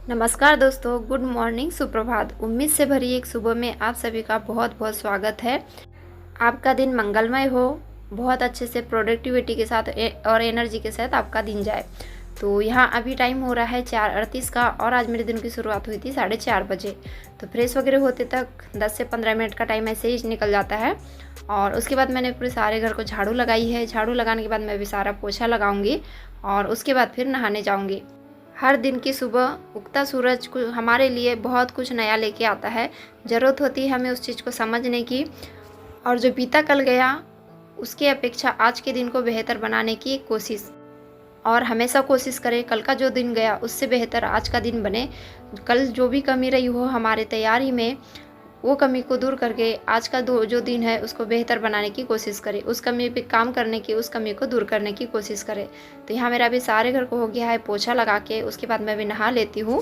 नमस्कार दोस्तों, good morning, सुप्रभात। उम्मीद से भरी एक सुबह में आप सभी का बहुत बहुत स्वागत है। आपका दिन मंगलमय हो, बहुत अच्छे से प्रोडक्टिविटी के साथ और एनर्जी के साथ आपका दिन जाए। तो यहाँ अभी टाइम हो रहा है 4:38 का और आज मेरे दिन की शुरुआत हुई थी 4:30 बजे। तो फ्रेश वगैरह होते तक 10 से 15 मिनट का टाइम ऐसे ही निकल जाता है। और उसके बाद मैंने पूरे सारे घर को झाड़ू लगाई है। झाड़ू लगाने के बाद मैं भी सारा पोछा लगाऊंगी और उसके बाद फिर नहाने जाऊंगी। हर दिन की सुबह उगता सूरज को हमारे लिए बहुत कुछ नया लेके आता है। ज़रूरत होती है हमें उस चीज़ को समझने की, और जो बीता कल गया उसकी अपेक्षा आज के दिन को बेहतर बनाने की कोशिश। और हमेशा कोशिश करें कल का जो दिन गया उससे बेहतर आज का दिन बने। कल जो भी कमी रही हो हमारे तैयारी में, वो कमी को दूर करके आज का जो दिन है उसको बेहतर बनाने की कोशिश करें। उस कमी पे काम करने की, उस कमी को दूर करने की कोशिश करें। तो यहाँ मेरा अभी सारे घर को हो गया है पोछा लगा के, उसके बाद मैं भी नहा लेती हूँ।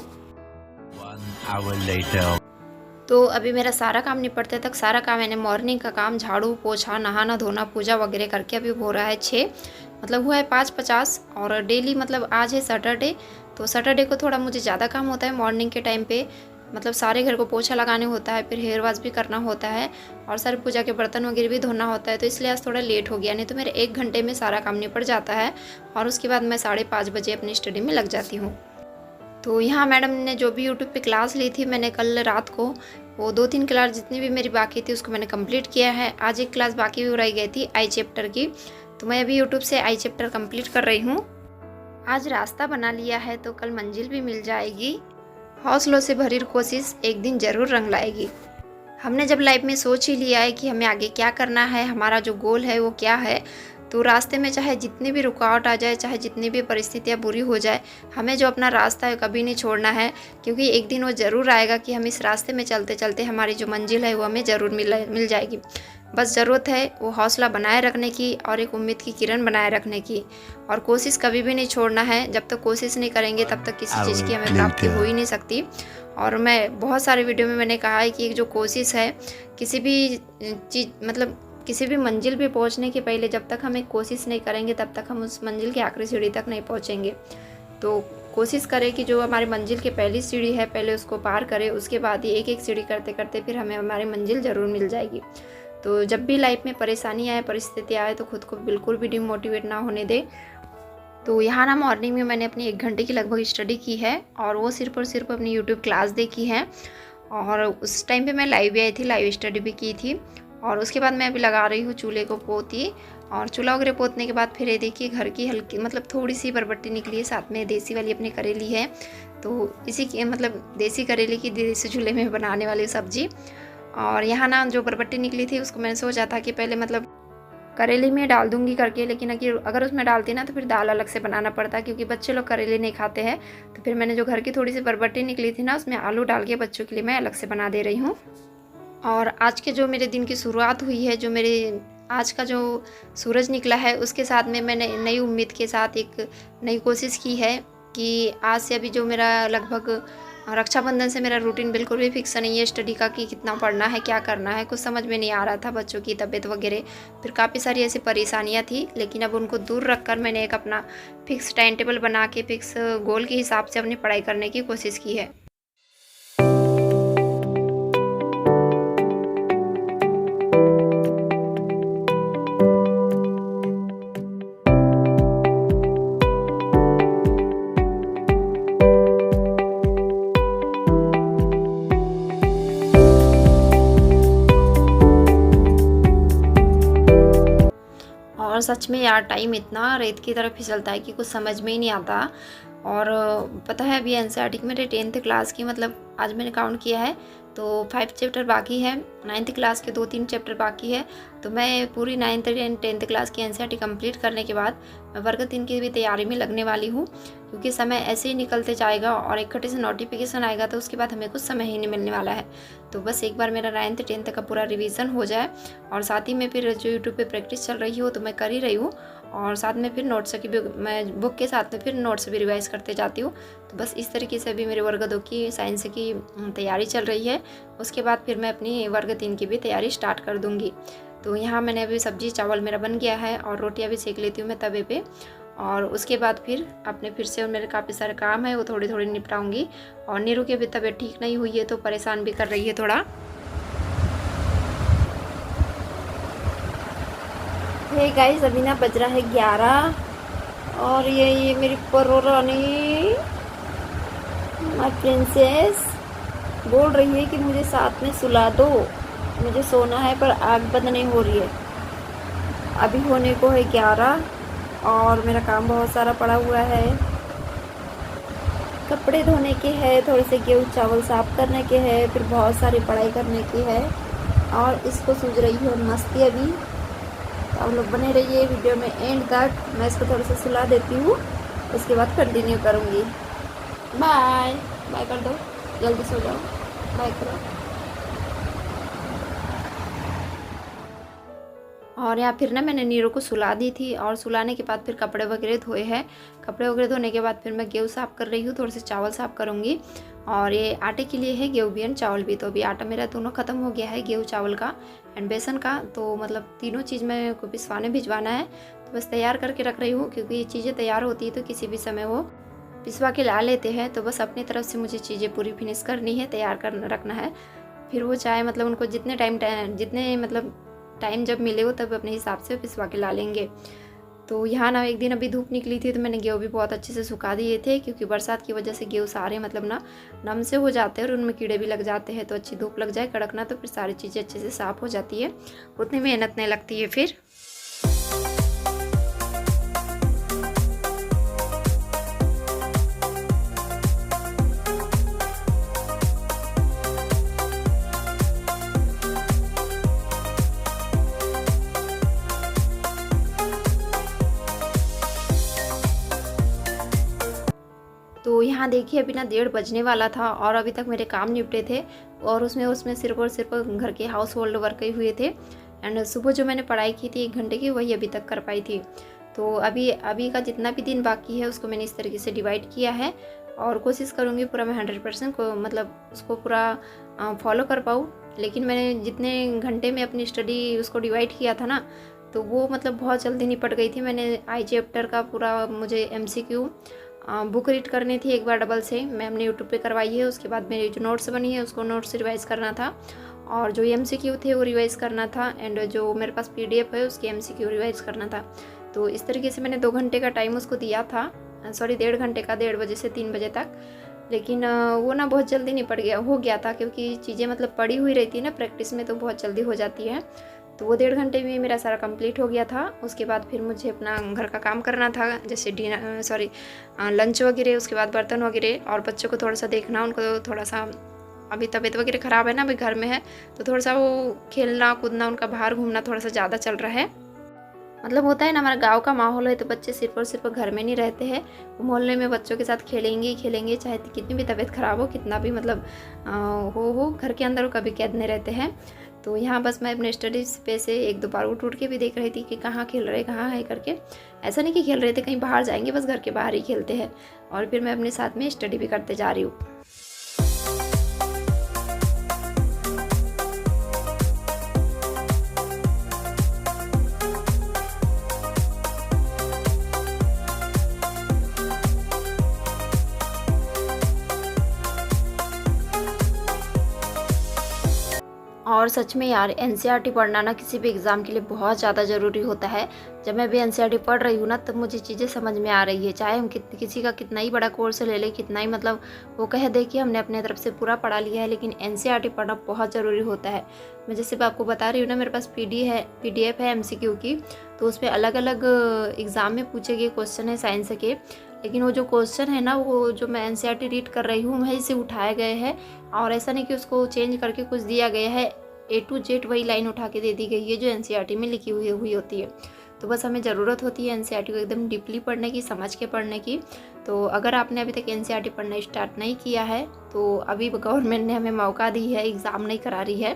तो अभी मेरा सारा काम निपटते तक सारा काम मैंने मॉर्निंग का काम, झाड़ू पोछा नहाना धोना पूजा वगैरह करके अभी हो रहा है 6, मतलब हुआ है 5:50। और डेली मतलब आज है सैटरडे, तो सैटरडे को थोड़ा मुझे ज़्यादा काम होता है मॉर्निंग के टाइम पे। मतलब सारे घर को पोछा लगाने होता है, फिर हेयर वॉश भी करना होता है और सारे पूजा के बर्तन वगैरह भी धोना होता है। तो इसलिए आज थोड़ा लेट हो गया, नहीं तो मेरे 1 घंटे में सारा काम निपट जाता है और उसके बाद मैं 5:30 बजे अपनी स्टडी में लग जाती हूँ। तो यहाँ मैडम ने जो भी यूट्यूब पे क्लास ली थी मैंने कल रात को, वो 2-3 क्लास जितनी भी मेरी बाकी थी उसको मैंने कंप्लीट किया है। आज एक क्लास बाकी भी रह गई थी आई चैप्टर की, तो मैं अभी यूट्यूब से आई चैप्टर कंप्लीट कर रही हूँ। आज रास्ता बना लिया है तो कल मंजिल भी मिल जाएगी। हौसलों से भरी कोशिश एक दिन ज़रूर रंग लाएगी। हमने जब लाइफ में सोच ही लिया है कि हमें आगे क्या करना है, हमारा जो गोल है वो क्या है, तो रास्ते में चाहे जितनी भी रुकावट आ जाए, चाहे जितनी भी परिस्थितियाँ बुरी हो जाए, हमें जो अपना रास्ता है कभी नहीं छोड़ना है। क्योंकि एक दिन वो ज़रूर आएगा कि हम इस रास्ते में चलते चलते हमारी जो मंजिल है वो हमें ज़रूर मिल जाएगी। बस ज़रूरत है वो हौसला बनाए रखने की और एक उम्मीद की किरण बनाए रखने की। और कोशिश कभी भी नहीं छोड़ना है। जब तक कोशिश नहीं करेंगे तब तक किसी चीज़ की हमें प्राप्ति हो ही नहीं सकती। और मैं बहुत सारे वीडियो में मैंने कहा है कि एक जो कोशिश है, किसी भी चीज़ मतलब किसी भी मंजिल पे पहुंचने के पहले जब तक हम एक कोशिश नहीं करेंगे तब तक हम उस मंजिल की आखिरी सीढ़ी तक नहीं पहुंचेंगे। तो कोशिश करें कि जो हमारी मंजिल की पहली सीढ़ी है पहले उसको पार करें, उसके बाद ही एक एक सीढ़ी करते करते फिर हमें हमारी मंजिल ज़रूर मिल जाएगी। तो जब भी लाइफ में परेशानी आए, परिस्थिति आए, तो खुद को बिल्कुल भी डिमोटिवेट ना होने दे। तो यहाँ ना मॉर्निंग में मैंने अपनी 1 घंटे की लगभग स्टडी की है और वो सिर्फ और सिर्फ अपनी यूट्यूब क्लास देखी है। और उस टाइम पे मैं लाइव भी आई थी, लाइव स्टडी भी की थी। और उसके बाद मैं अभी लगा रही हूँ चूल्हे को पोती, और चूल्हा वगैरह पोतने के बाद फिर ये देखिए घर की हल्की मतलब थोड़ी सी बरबट्टी निकली है, साथ में देसी वाली अपनी करेली है। तो इसी की मतलब देसी करेले की देसी चूल्हे में बनाने वाली सब्जी। और यहाँ ना जो बरबट्टी निकली थी उसको मैंने सोचा था कि पहले मतलब करेले में डाल दूंगी करके, लेकिन अगर उसमें डालती ना तो फिर दाल अलग से बनाना पड़ता, क्योंकि बच्चे लोग करेले नहीं खाते हैं। तो फिर मैंने जो घर की थोड़ी सी बरबट्टी निकली थी ना उसमें आलू डाल के बच्चों के लिए मैं अलग से बना दे रही हूँ। और आज के जो मेरे दिन की शुरुआत हुई है, जो मेरे आज का जो सूरज निकला है उसके साथ में मैंने नई उम्मीद के साथ एक नई कोशिश की है कि आज से अभी जो मेरा लगभग रक्षाबंधन से मेरा रूटीन बिल्कुल भी फिक्स नहीं है स्टडी का, कि कितना पढ़ना है, क्या करना है, कुछ समझ में नहीं आ रहा था। बच्चों की तबीयत वगैरह, फिर काफ़ी सारी ऐसी परेशानियां थी, लेकिन अब उनको दूर रखकर मैंने एक अपना फिक्स टाइम टेबल बना के फिक्स गोल के हिसाब से अपनी पढ़ाई करने की कोशिश की है। और सच में यार टाइम इतना रेत की तरफ फिसलता है कि कुछ समझ में ही नहीं आता। और पता है अभी एनसीईआरटी की मेरे 10th क्लास की मतलब आज मैंने काउंट किया है तो 5 चैप्टर बाकी है। 9th क्लास के 2-3 चैप्टर बाकी है। तो मैं पूरी 9th एंड 10th क्लास की एनसीईआरटी कंप्लीट करने के बाद मैं वर्ग 3 की भी तैयारी में लगने वाली हूँ, क्योंकि समय ऐसे ही निकलते जाएगा और इकट्ठे से नोटिफिकेशन आएगा तो उसके बाद हमें कुछ समय ही नहीं मिलने वाला है। तो बस एक बार मेरा 9th 10th का पूरा रिवीजन हो जाए और साथ ही में फिर जो यूट्यूब पे प्रैक्टिस चल रही हो तो मैं कर ही रही हूँ, और साथ में फिर नोट्स की भी मैं बुक के साथ में फिर नोट्स भी रिवाइज करते जाती हूँ। तो बस इस तरीके से भी मेरे वर्ग 2 की साइंस की तैयारी चल रही है। उसके बाद फिर मैं अपनी वर्ग 3 की भी तैयारी स्टार्ट कर दूँगी। तो यहाँ मैंने अभी सब्जी चावल मेरा बन गया है और रोटियाँ भी सेक लेती हूँ मैं तवे पे। और उसके बाद फिर अपने फिर से मेरे काफ़ी सारे काम है वो थोड़ी थोड़ी निपटाऊंगी। और नीरू की अभी तबीयत ठीक नहीं हुई है तो परेशान भी कर रही है थोड़ा। हे गाइस, अभी ना बज रहा है 11 और ये मेरी परो रानी माय प्रिंसेस बोल रही है कि मुझे साथ में सुला दो, मुझे सोना है पर आँख बंद नहीं हो रही है। अभी होने को है 11 और मेरा काम बहुत सारा पड़ा हुआ है। कपड़े धोने के हैं, थोड़े से गेहूँ चावल साफ करने के हैं, फिर बहुत सारी पढ़ाई करने की है और इसको सूझ रही है मस्ती अभी। तो आप लोग बने रहिए वीडियो में एंड तक। मैं इसको थोड़ा सा सुला देती हूँ, उसके बाद कंटिन्यू करूँगी। बाय बाय कर दो, जल्दी सो जाओ, बाय करो। और यहाँ फिर ना मैंने नीरू को सुला दी थी और सुलाने के बाद फिर कपड़े वगैरह धोए हैं। कपड़े वगैरह धोने के बाद फिर मैं गेहूँ साफ़ कर रही हूँ, थोड़े से चावल साफ़ करूँगी। और ये आटे के लिए है गेहूँ भी एंड चावल भी। तो अभी आटा मेरा दोनों ख़त्म हो गया है, गेहूँ चावल का एंड बेसन का। तो मतलब तीनों चीज़ मेरे को पिसवाने भिजवाना है, तो बस तैयार करके रख रही हूँ क्योंकि ये चीज़ें तैयार होती है तो किसी भी समय वो पिसवा के ला लेते हैं। तो बस अपनी तरफ से मुझे चीज़ें पूरी फिनिश करनी है, तैयार कर रखना है। फिर वो चाहे मतलब उनको जितने टाइम जब मिले हो तब अपने हिसाब से पिसवा के ला लेंगे। तो यहाँ ना एक दिन अभी धूप निकली थी तो मैंने गेहूँ भी बहुत अच्छे से सुखा दिए थे, क्योंकि बरसात की वजह से गेहूँ सारे मतलब ना नम से हो जाते हैं और उनमें कीड़े भी लग जाते हैं। तो अच्छी धूप लग जाए कड़कना तो फिर सारी चीज़ें अच्छे से साफ़ हो जाती है, उतनी मेहनत नहीं लगती है फिर। तो यहाँ देखिए अभी ना 1:30 बजने वाला था और अभी तक मेरे काम निपटे थे और उसमें सिर्फ घर के हाउस होल्ड वर्क ही हुए थे। एंड सुबह जो मैंने पढ़ाई की थी 1 घंटे की, वही अभी तक कर पाई थी। तो अभी का जितना भी दिन बाकी है उसको मैंने इस तरीके से डिवाइड किया है और कोशिश करूँगी पूरा मैं 100% को मतलब उसको पूरा फॉलो कर पाऊँ। लेकिन मैंने जितने घंटे में अपनी स्टडी उसको डिवाइड किया था ना, तो वो मतलब बहुत जल्दी निपट गई थी। मैंने आई चैप्टर का पूरा मुझे MCQ बुक रीड करनी थी एक बार डबल से, मैं हमने यूट्यूब पे करवाई है। उसके बाद मेरी जो नोट्स बनी है उसको नोट्स रिवाइज़ करना था और जो MCQ थे वो रिवाइज़ करना था एंड जो मेरे पास PDF है उसकी MCQ रिवाइज़ करना था। तो इस तरीके से मैंने 2 घंटे का टाइम उसको दिया था, सॉरी 1.5 घंटे का, 1:30 बजे से 3 बजे तक। लेकिन वो ना बहुत जल्दी निपट हो गया था क्योंकि चीज़ें मतलब पड़ी हुई रहती है ना प्रैक्टिस में, तो बहुत जल्दी हो जाती है। तो वो 1.5 घंटे में मेरा सारा कंप्लीट हो गया था। उसके बाद फिर मुझे अपना घर का काम करना था, जैसे लंच वगैरह, उसके बाद बर्तन वगैरह और बच्चों को थोड़ा सा देखना। उनको थोड़ा सा अभी तबीयत वगैरह ख़राब है ना, अभी घर में है तो थोड़ा सा वो खेलना कूदना, उनका बाहर घूमना थोड़ा सा ज़्यादा चल रहा है। मतलब होता है ना, हमारा गांव का माहौल है तो बच्चे सिर्फ और सिर्फ घर में नहीं रहते हैं, मोहल्ले में बच्चों के साथ खेलेंगे ही खेलेंगे, चाहे कितनी भी तबीयत ख़राब हो, कितना भी मतलब हो घर के अंदर वो कभी कैद नहीं रहते हैं। तो यहाँ बस मैं अपने स्टडीज़ पे से 1-2 बार उठ के भी देख रही थी कि कहाँ खेल रहे कहाँ है करके। ऐसा नहीं कि खेल रहे थे कहीं बाहर जाएंगे, बस घर के बाहर ही खेलते हैं। और फिर मैं अपने साथ में स्टडी भी करते जा रही हूँ। और सच में यार NCERT पढ़ना ना किसी भी एग्ज़ाम के लिए बहुत ज़्यादा ज़रूरी होता है। जब मैं भी NCERT पढ़ रही हूँ ना, तब मुझे चीज़ें समझ में आ रही है। चाहे हम किसी का कितना ही बड़ा कोर्स ले लें, कितना ही मतलब वो कह दे कि हमने अपने तरफ से पूरा पढ़ा लिया है, लेकिन NCERT पढ़ना बहुत ज़रूरी होता है। मैं जैसे आपको बता रही हूँ ना, मेरे पास PDF है MCQ की, तो उस पर अलग अलग एग्ज़ाम में पूछे गए क्वेश्चन है साइंस के। लेकिन वो जो क्वेश्चन है ना, वो जो मैं NCERT रीड कर रही हूँ वहीं से उठाए गए हैं और ऐसा नहीं कि उसको चेंज करके कुछ दिया गया है। A to Z वही लाइन उठा के दे दी गई है जो NCERT में लिखी हुई होती है। तो बस हमें ज़रूरत होती है NCERT को एकदम डीपली पढ़ने की, समझ के पढ़ने की। तो अगर आपने अभी तक NCERT पढ़ना स्टार्ट नहीं किया है तो अभी गवर्नमेंट ने हमें मौका दी है, एग्ज़ाम नहीं करा रही है,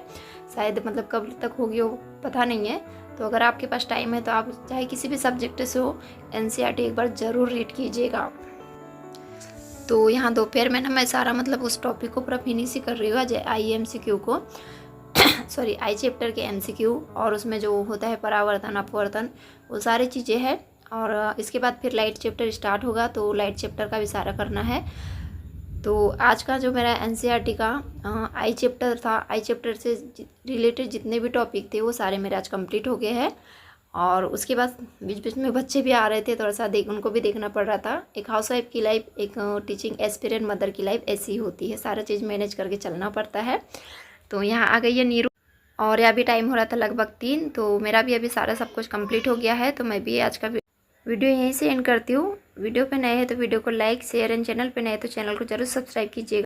शायद मतलब कब तक होगी वो पता नहीं है। तो अगर आपके पास टाइम है तो आप चाहे किसी भी सब्जेक्ट से हो, NCERT एक बार ज़रूर रीड कीजिएगा। तो यहाँ दोपहर में ना मैं सारा मतलब उस टॉपिक को पूरा फिनिश ही कर रही हूँ, IMCQ को आई चैप्टर के MCQ, और उसमें जो होता है परावर्तन अपवर्तन, वो सारी चीज़ें हैं। और इसके बाद फिर लाइट चैप्टर स्टार्ट होगा, तो लाइट चैप्टर का भी सारा करना है। तो आज का जो मेरा एनसीईआरटी का आई चैप्टर था, आई चैप्टर से रिलेटेड जितने भी टॉपिक थे वो सारे मेरे आज कंप्लीट हो गए हैं। और उसके बाद बीच बीच में बच्चे भी आ रहे थे, थोड़ा सा उनको भी देखना पड़ रहा था। एक हाउसवाइफ की लाइफ, एक टीचिंग एस्पिरेंट मदर की लाइफ ऐसी होती है, सारा चीज़ मैनेज करके चलना पड़ता है। तो यहाँ आ गई है नीरू, और यहाँ भी टाइम हो रहा था लगभग 3, तो मेरा भी अभी सारा सब कुछ कंप्लीट हो गया है। तो मैं भी आज का वीडियो यहीं से एंड करती हूँ। वीडियो पे नए हैं तो वीडियो को लाइक शेयर एंड चैनल पे नए तो चैनल को जरूर सब्सक्राइब कीजिएगा।